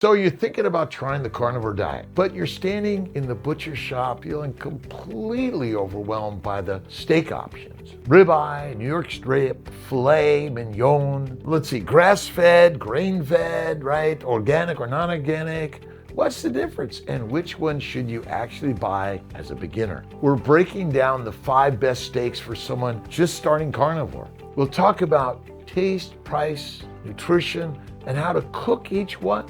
So you're thinking about trying the carnivore diet, but you're standing in the butcher shop feeling completely overwhelmed by the steak options. Ribeye, New York strip, filet, mignon. Let's see, grass-fed, grain-fed, right? Organic or non-organic. What's the difference, and which one should you actually buy as a beginner? We're breaking down the 5 best steaks for someone just starting carnivore. We'll talk about taste, price, nutrition, and how to cook each one.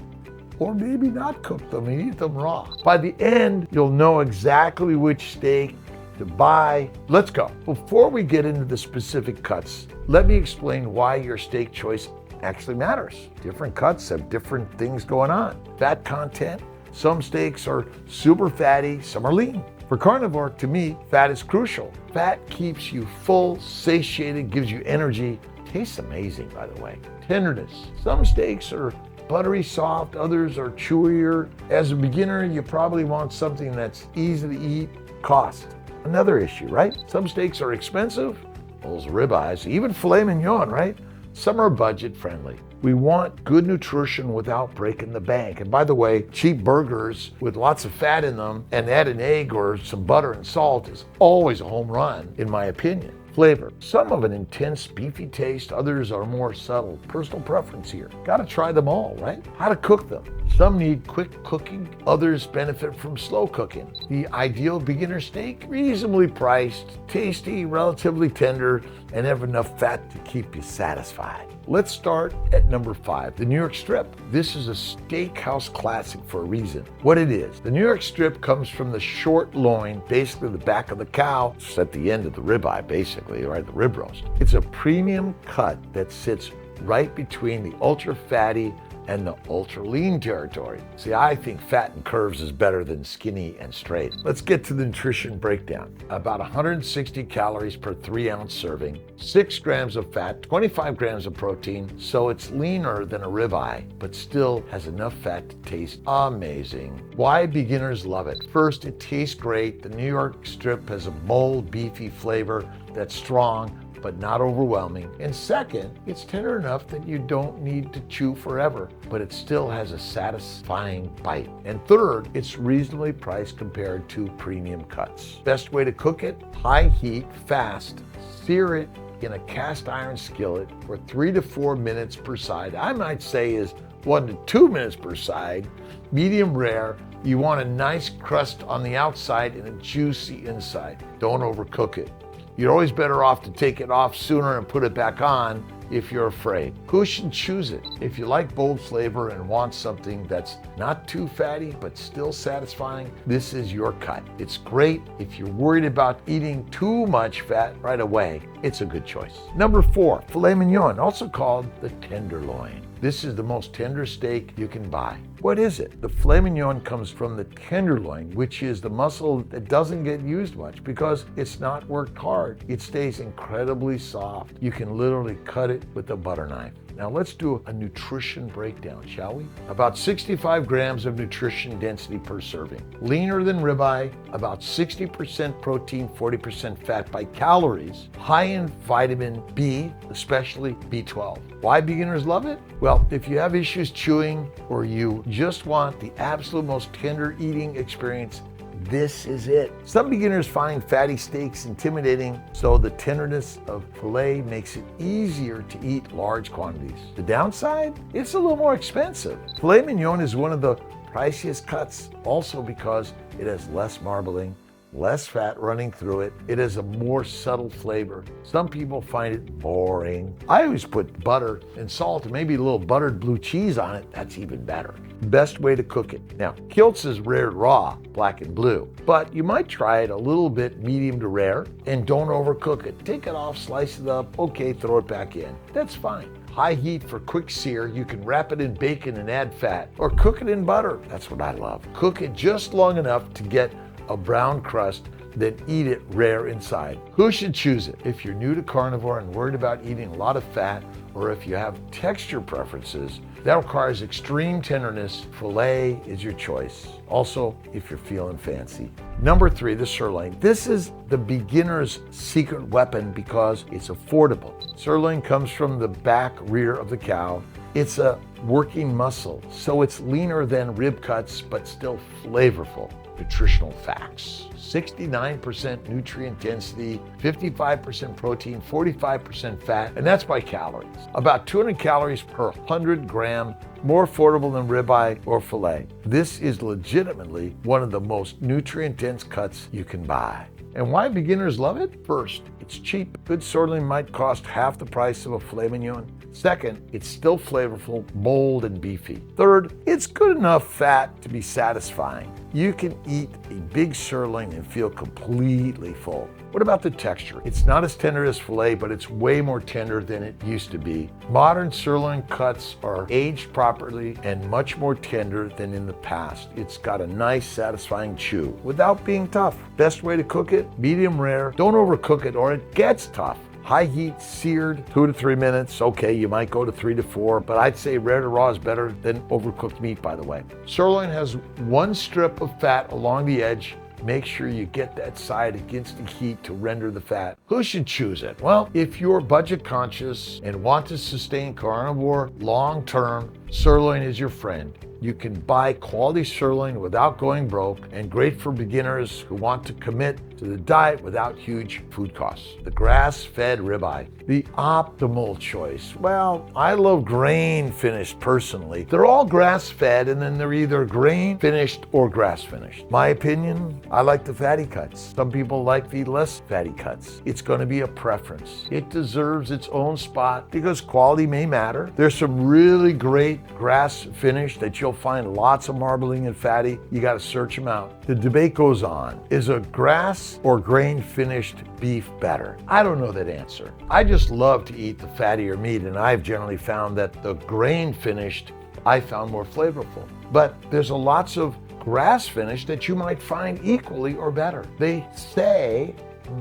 Or maybe not cook them and eat them raw. By the end, you'll know exactly which steak to buy. Let's go. Before we get into the specific cuts, let me explain why your steak choice actually matters. Different cuts have different things going on. Fat content, some steaks are super fatty, some are lean. For carnivore, to me, fat is crucial. Fat keeps you full, satiated, gives you energy. Tastes amazing, by the way. Tenderness. Some steaks are buttery soft, others are chewier. As a beginner, you probably want something that's easy to eat. Cost, another issue, right? Some steaks are expensive, those ribeyes, even filet mignon, right? Some are budget friendly. We want good nutrition without breaking the bank. And by the way, cheap burgers with lots of fat in them and add an egg or some butter and salt is always a home run, in my opinion. Flavor. Some have an intense beefy taste, others are more subtle. Personal preference here. Gotta try them all, right? How to cook them. Some need quick cooking, others benefit from slow cooking. The ideal beginner steak, reasonably priced, tasty, relatively tender, and have enough fat to keep you satisfied. Let's start at number 5, the New York strip. This is a steakhouse classic for a reason. What it is, the New York strip comes from the short loin, basically the back of the cow. It's at the end of the ribeye, basically, right, the rib roast. It's a premium cut that sits right between the ultra fatty and the ultra lean territory. See, I think fat and curves is better than skinny and straight. Let's get to the nutrition breakdown. About 160 calories per 3-ounce serving, 6 grams of fat, 25 grams of protein, so it's leaner than a ribeye, but still has enough fat to taste amazing. Why beginners love it? First, it tastes great. The New York strip has a bold, beefy flavor that's strong, but not overwhelming. And second, it's tender enough that you don't need to chew forever, but it still has a satisfying bite. And third, it's reasonably priced compared to premium cuts. Best way to cook it, high heat, fast, sear it in a cast iron skillet for 3 to 4 minutes per side. I might say is 1 to 2 minutes per side. Medium rare. You want a nice crust on the outside and a juicy inside. Don't overcook it. You're always better off to take it off sooner and put it back on if you're afraid. Who should choose it? If you like bold flavor and want something that's not too fatty but still satisfying, this is your cut. It's great if you're worried about eating too much fat right away. It's a good choice. Number 4, filet mignon, also called the tenderloin. This is the most tender steak you can buy. What is it? The filet mignon comes from the tenderloin, which is the muscle that doesn't get used much because it's not worked hard. It stays incredibly soft. You can literally cut it with a butter knife. Now let's do a nutrition breakdown, shall we? About 65 grams of nutrition density per serving. Leaner than ribeye, about 60% protein, 40% fat by calories. High in vitamin B, especially B12. Why beginners love it? Well, if you have issues chewing or you just want the absolute most tender eating experience, this is it. Some beginners find fatty steaks intimidating, so the tenderness of filet makes it easier to eat large quantities. The downside? It's a little more expensive. Filet mignon is one of the priciest cuts, also because it has less marbling, less fat running through it. It has a more subtle flavor. Some people find it boring. I always put butter and salt and maybe a little buttered blue cheese on it. That's even better. Best way to cook it. Now, Kiltz is rare raw, black and blue, but you might try it a little bit medium to rare and don't overcook it. Take it off, slice it up, okay, throw it back in. That's fine. High heat for quick sear. You can wrap it in bacon and add fat, or cook it in butter. That's what I love. Cook it just long enough to get a brown crust, then eat it rare inside. Who should choose it? If you're new to carnivore and worried about eating a lot of fat, or if you have texture preferences that requires extreme tenderness, filet is your choice. Also, if you're feeling fancy. Number 3, the sirloin. This is the beginner's secret weapon because it's affordable. Sirloin comes from the back rear of the cow. It's a working muscle, so it's leaner than rib cuts, but still flavorful. Nutritional facts: 69% nutrient density, 55% protein, 45% fat, and that's by calories. About 200 calories per 100 gram, more affordable than ribeye or filet. This is legitimately one of the most nutrient-dense cuts you can buy. And why beginners love it? First, it's cheap. Good sirloin might cost half the price of a filet mignon. Second, it's still flavorful, bold, and beefy. Third, it's good enough fat to be satisfying. You can eat a big sirloin and feel completely full. What about the texture? It's not as tender as filet, but it's way more tender than it used to be. Modern sirloin cuts are aged properly and much more tender than in the past. It's got a nice, satisfying chew without being tough. Best way to cook it? Medium rare. Don't overcook it or it gets tough. High heat, seared, 2 to 3 minutes. Okay, you might go to 3 to 4, but I'd say rare to raw is better than overcooked meat, by the way. Sirloin has one strip of fat along the edge. Make sure you get that side against the heat to render the fat. Who should choose it? Well, if you're budget conscious and want to sustain carnivore long term, sirloin is your friend. You can buy quality sirloin without going broke, and great for beginners who want to commit to the diet without huge food costs. The grass-fed ribeye, the optimal choice. Well, I love grain-finished personally. They're all grass-fed, and then they're either grain-finished or grass-finished. My opinion, I like the fatty cuts. Some people like the less fatty cuts. It's going to be a preference. It deserves its own spot because quality may matter. There's some really great grass-finished that you'll find lots of marbling and fatty. You got to search them out. The debate goes on. Is a grass or grain finished beef better? I don't know that answer. I just love to eat the fattier meat, and I've generally found that the grain finished I found more flavorful. But there's lots of grass finished that you might find equally or better. They say,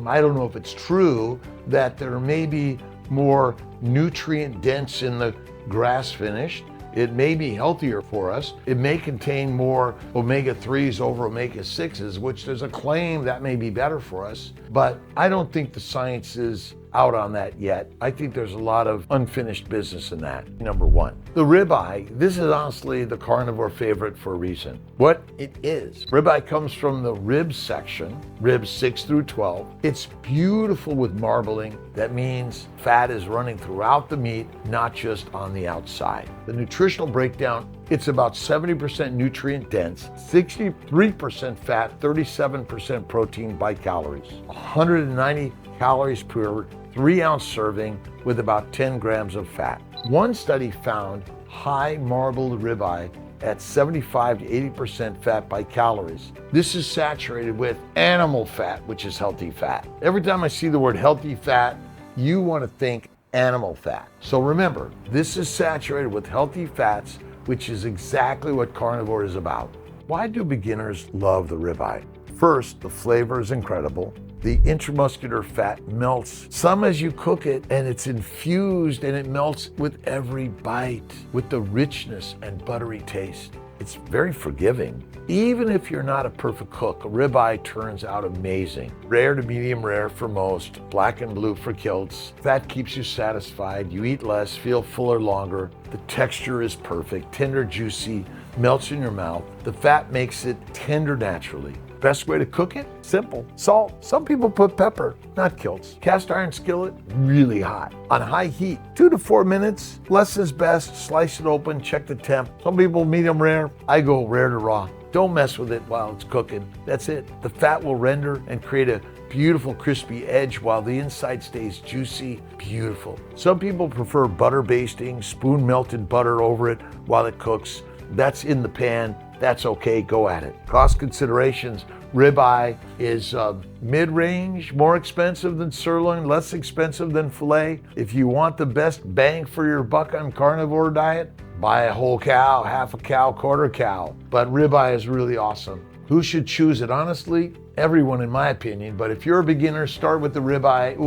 I don't know if it's true, that there may be more nutrient dense in the grass finished. It may be healthier for us. It may contain more omega-3s over omega-6s, which there's a claim that may be better for us. But I don't think the science is out on that yet. I think there's a lot of unfinished business in that. Number one, the ribeye. This is honestly the carnivore favorite for a reason. What it is. Ribeye comes from the rib section, ribs 6 through 12. It's beautiful with marbling. That means fat is running throughout the meat, not just on the outside. The nutritional breakdown, it's about 70% nutrient dense, 63% fat, 37% protein by calories, 190 calories per 3-ounce serving with about 10 grams of fat. One study found high marbled ribeye at 75 to 80% fat by calories. This is saturated with animal fat, which is healthy fat. Every time I see the word healthy fat, you want to think animal fat. So remember, this is saturated with healthy fats, which is exactly what carnivore is about. Why do beginners love the ribeye? First, the flavor is incredible. The intramuscular fat melts, some as you cook it, and it's infused and it melts with every bite, with the richness and buttery taste. It's very forgiving. Even if you're not a perfect cook, a ribeye turns out amazing. Rare to medium rare for most, black and blue for Kiltz. Fat keeps you satisfied, you eat less, feel fuller longer. The texture is perfect, tender, juicy, melts in your mouth. The fat makes it tender naturally. Best way to cook it? Simple. Salt. Some people put pepper, not Kiltz. Cast iron skillet, really hot. On high heat, 2 to 4 minutes. Less is best. Slice it open, check the temp. Some people medium rare. I go rare to raw. Don't mess with it while it's cooking. That's it. The fat will render and create a beautiful crispy edge while the inside stays juicy. Beautiful. Some people prefer butter basting, spoon melted butter over it while it cooks. That's in the pan. That's okay, go at it. Cost considerations, ribeye is mid-range, more expensive than sirloin, less expensive than filet. If you want the best bang for your buck on carnivore diet, buy a whole cow, half a cow, quarter cow. But ribeye is really awesome. Who should choose it? Honestly, everyone in my opinion, but if you're a beginner, start with the ribeye.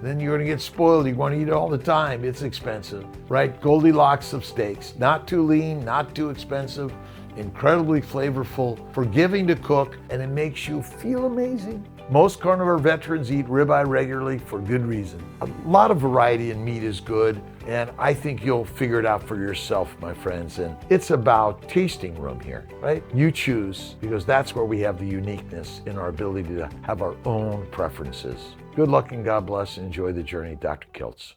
Then you're gonna get spoiled. You wanna eat it all the time. It's expensive, right? Goldilocks of steaks. Not too lean, not too expensive, incredibly flavorful, forgiving to cook, and it makes you feel amazing. Most carnivore veterans eat ribeye regularly for good reason. A lot of variety in meat is good, and I think you'll figure it out for yourself, my friends. And it's about tasting room here, right? You choose, because that's where we have the uniqueness in our ability to have our own preferences. Good luck and God bless, and enjoy the journey, Dr. Kiltz.